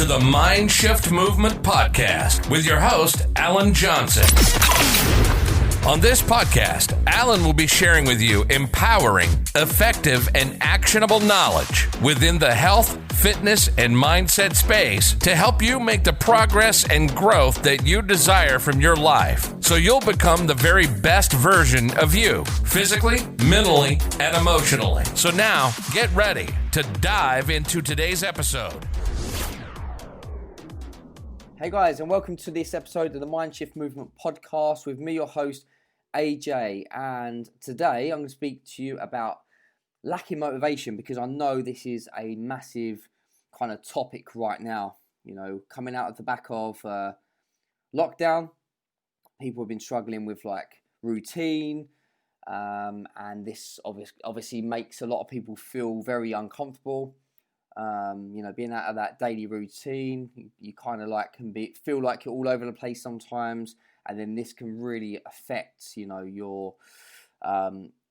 to the Mind Shift Movement Podcast with your host, Alan Johnson. On this podcast, Alan will be sharing with you empowering, effective, and actionable knowledge within the health, fitness, and mindset space to help you make the progress and growth that you desire from your life so you'll become the very best version of you, physically, mentally, and emotionally. So now, get ready to dive into today's episode. Hey guys, and welcome to this episode of the Mind Shift Movement Podcast with me, your host, AJ. And today I'm going to speak to you about lacking motivation, because I know this is a massive kind of topic right now. You know, coming out of the back of lockdown, people have been struggling with like routine, and this obviously makes a lot of people feel very uncomfortable. You know, being out of that daily routine, you kind of like feel like you're all over the place sometimes, and then this can really affect, you know, your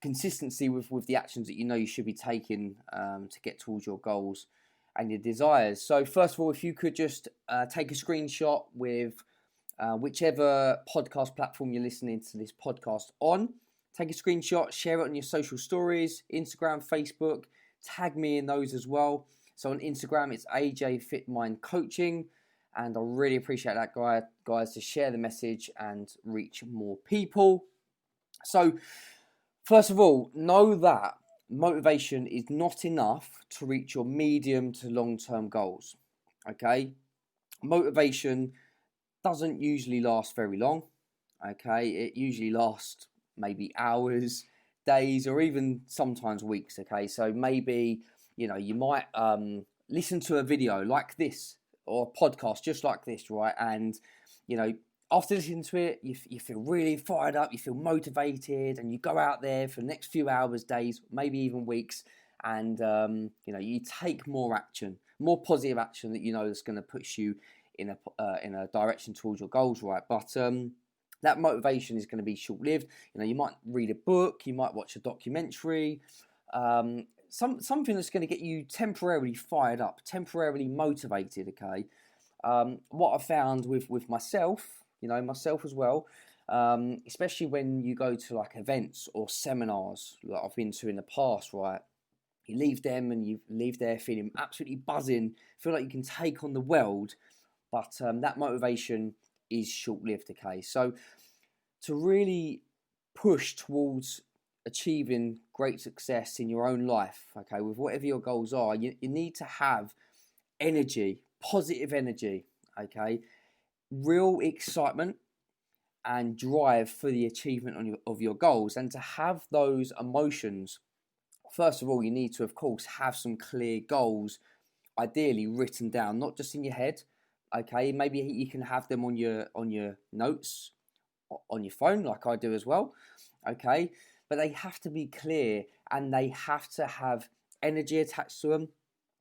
consistency with the actions that you know you should be taking to get towards your goals and your desires. So first of all, if you could just take a screenshot with whichever podcast platform you're listening to this podcast on, take a screenshot, share it on your social stories, Instagram, Facebook, tag me in those as well. So on Instagram, it's AJ Fit Mind Coaching, and I really appreciate that, guys, to share the message and reach more people. So first of all, know that motivation is not enough to reach your medium to long-term goals, okay? Motivation doesn't usually last very long, okay? It usually lasts maybe hours, days, or even sometimes weeks, okay? So maybe, you know, you might listen to a video like this or a podcast just like this, right? And, you know, after listening to it, you feel really fired up, you feel motivated, and you go out there for the next few hours, days, maybe even weeks, and, you know, you take more action, more positive action that you know is going to push you in a direction towards your goals, right? But that motivation is going to be short-lived. You know, you might read a book, you might watch a documentary, something that's going to get you temporarily fired up, temporarily motivated, okay? What I found with myself, you know, myself as well, especially when you go to like events or seminars that I've been to in the past, right? You leave them and you leave there feeling absolutely buzzing, feel like you can take on the world, but that motivation is short-lived, okay? So to really push towards achieving great success in your own life, okay, with whatever your goals are, you need to have energy, positive energy, okay, real excitement and drive for the achievement of your goals. And to have those emotions, first of all, you need to, of course, have some clear goals, ideally written down, not just in your head, okay? Maybe you can have them on your notes, on your phone, like I do as well, okay? But they have to be clear and they have to have energy attached to them.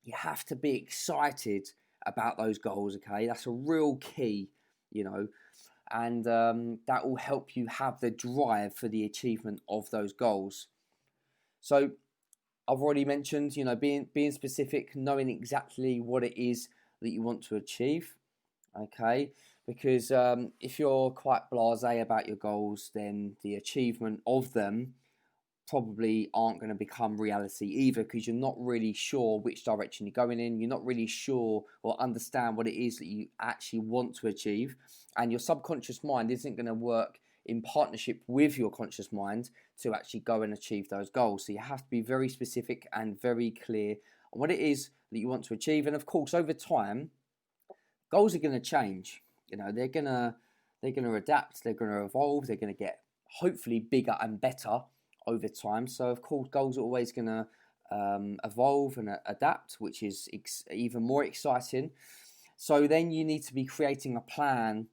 You have to be excited about those goals, okay? That's a real key, you know, and that will help you have the drive for the achievement of those goals. So I've already mentioned, you know, being specific, knowing exactly what it is that you want to achieve, okay? Because if you're quite blasé about your goals, then the achievement of them probably aren't going to become reality either, because you're not really sure which direction you're going in. You're not really sure or understand what it is that you actually want to achieve. And your subconscious mind isn't going to work in partnership with your conscious mind to actually go and achieve those goals. So you have to be very specific and very clear on what it is that you want to achieve. And of course, over time, goals are going to change. You know, they're going to adapt, they're going to evolve, they're going to get hopefully bigger and better over time. So of course, goals are always going to evolve and adapt, which is even more exciting. So then you need to be creating a plan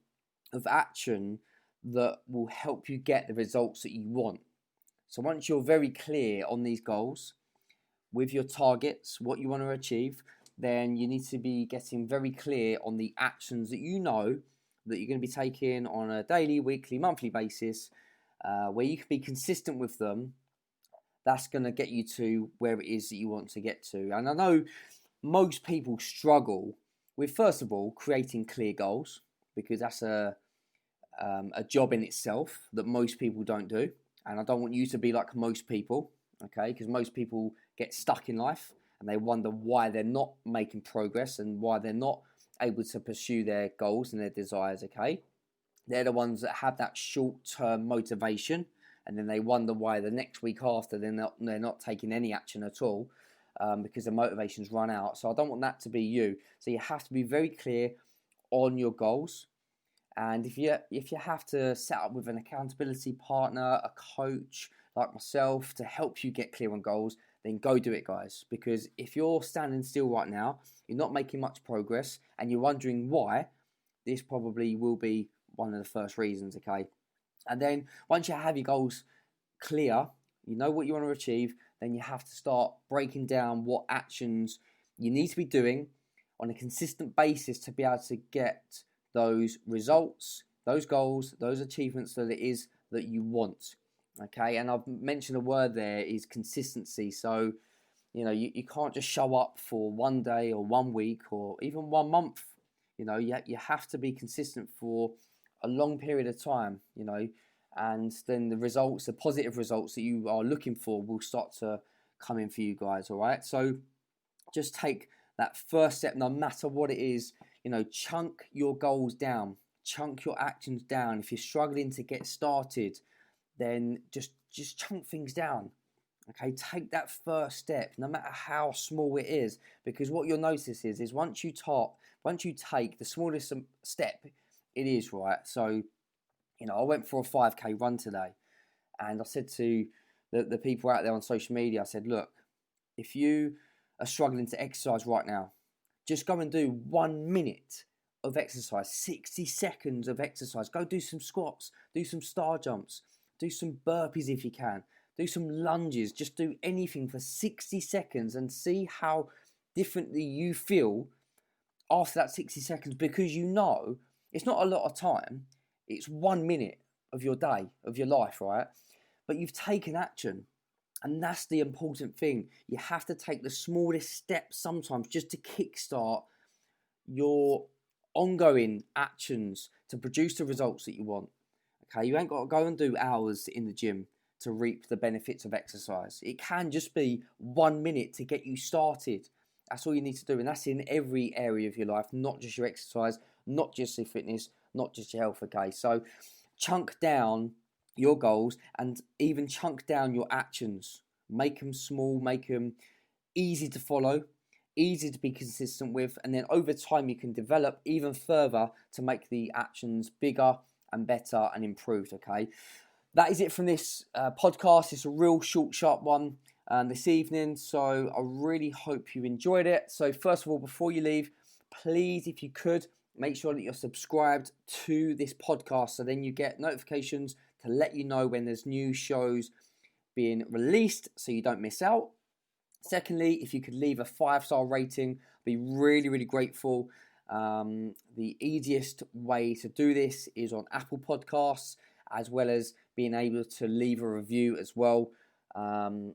of action that will help you get the results that you want. So once you're very clear on these goals, with your targets, what you want to achieve, then you need to be getting very clear on the actions that you know that you're going to be taking on a daily, weekly, monthly basis, where you can be consistent with them. That's going to get you to where it is that you want to get to. And I know most people struggle with, first of all, creating clear goals, because that's a job in itself that most people don't do. And I don't want you to be like most people, okay? Because most people get stuck in life and they wonder why they're not making progress and why they're not able to pursue their goals and their desires, okay? They're the ones that have that short-term motivation, and then they wonder why the next week after they're not taking any action at all because the motivation's run out. So I don't want that to be you. So you have to be very clear on your goals. And if you have to set up with an accountability partner, a coach like myself to help you get clear on goals, then go do it, guys. Because if you're standing still right now, you're not making much progress, and you're wondering why, this probably will be one of the first reasons, okay? And then once you have your goals clear, you know what you want to achieve, then you have to start breaking down what actions you need to be doing on a consistent basis to be able to get those results, those goals, those achievements that it is that you want, okay? And I've mentioned a word there is consistency. So, you know, you can't just show up for one day or 1 week or even 1 month. You know, you have to be consistent for a long period of time, you know, and then the results, the positive results that you are looking for will start to come in for you guys, all right? So just take that first step, no matter what it is. You know, chunk your goals down, chunk your actions down. If you're struggling to get started, then just chunk things down. Okay, take that first step, no matter how small it is, because what you'll notice is once you take the smallest step, it is, right? So, you know, I went for a 5K run today, and I said to the people out there on social media, I said, look, if you are struggling to exercise right now, just go and do 1 minute of exercise, 60 seconds of exercise. Go do some squats, do some star jumps, do some burpees if you can, do some lunges. Just do anything for 60 seconds and see how differently you feel after that 60 seconds, because you know it's not a lot of time. It's 1 minute of your day, of your life, right? But you've taken action. And that's the important thing. You have to take the smallest steps sometimes just to kickstart your ongoing actions to produce the results that you want. Okay, you ain't got to go and do hours in the gym to reap the benefits of exercise. It can just be 1 minute to get you started. That's all you need to do. And that's in every area of your life, not just your exercise, not just your fitness, not just your health, okay? So chunk down your goals and even chunk down your actions. Make them small, make them easy to follow, easy to be consistent with, and then over time you can develop even further to make the actions bigger and better and improved, okay? That is it from this podcast. It's a real short, sharp one this evening, so I really hope you enjoyed it. So first of all, before you leave, please, if you could, make sure that you're subscribed to this podcast so then you get notifications to let you know when there's new shows being released so you don't miss out. Secondly, if you could leave a 5-star rating, I'd be really, really grateful. The easiest way to do this is on Apple Podcasts, as well as being able to leave a review as well. And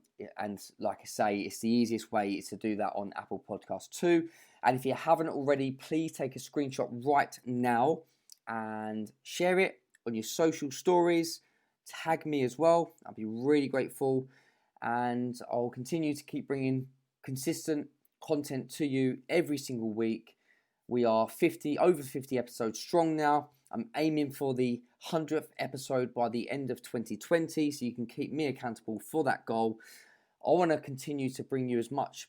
like I say, it's the easiest way is to do that on Apple Podcasts too. And if you haven't already, please take a screenshot right now and share it on your social stories. Tag me as well. I'll be really grateful. And I'll continue to keep bringing consistent content to you every single week. We are over 50 episodes strong now. I'm aiming for the 100th episode by the end of 2020, so you can keep me accountable for that goal. I want to continue to bring you as much,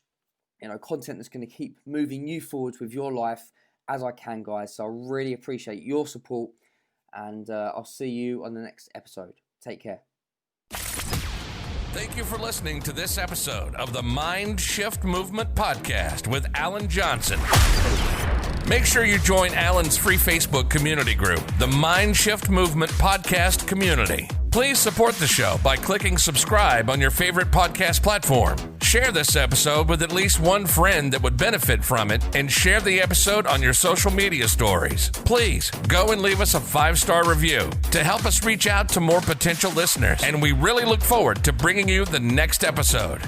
content that's going to keep moving you forward with your life as I can, guys. So I really appreciate your support, and I'll see you on the next episode. Take care. Thank you for listening to this episode of the Mind Shift Movement Podcast with Alan Johnson. Make sure you join Alan's free Facebook community group, the Mind Shift Movement Podcast Community. Please support the show by clicking subscribe on your favorite podcast platform. Share this episode with at least one friend that would benefit from it, and share the episode on your social media stories. Please go and leave us a 5-star review to help us reach out to more potential listeners, and we really look forward to bringing you the next episode.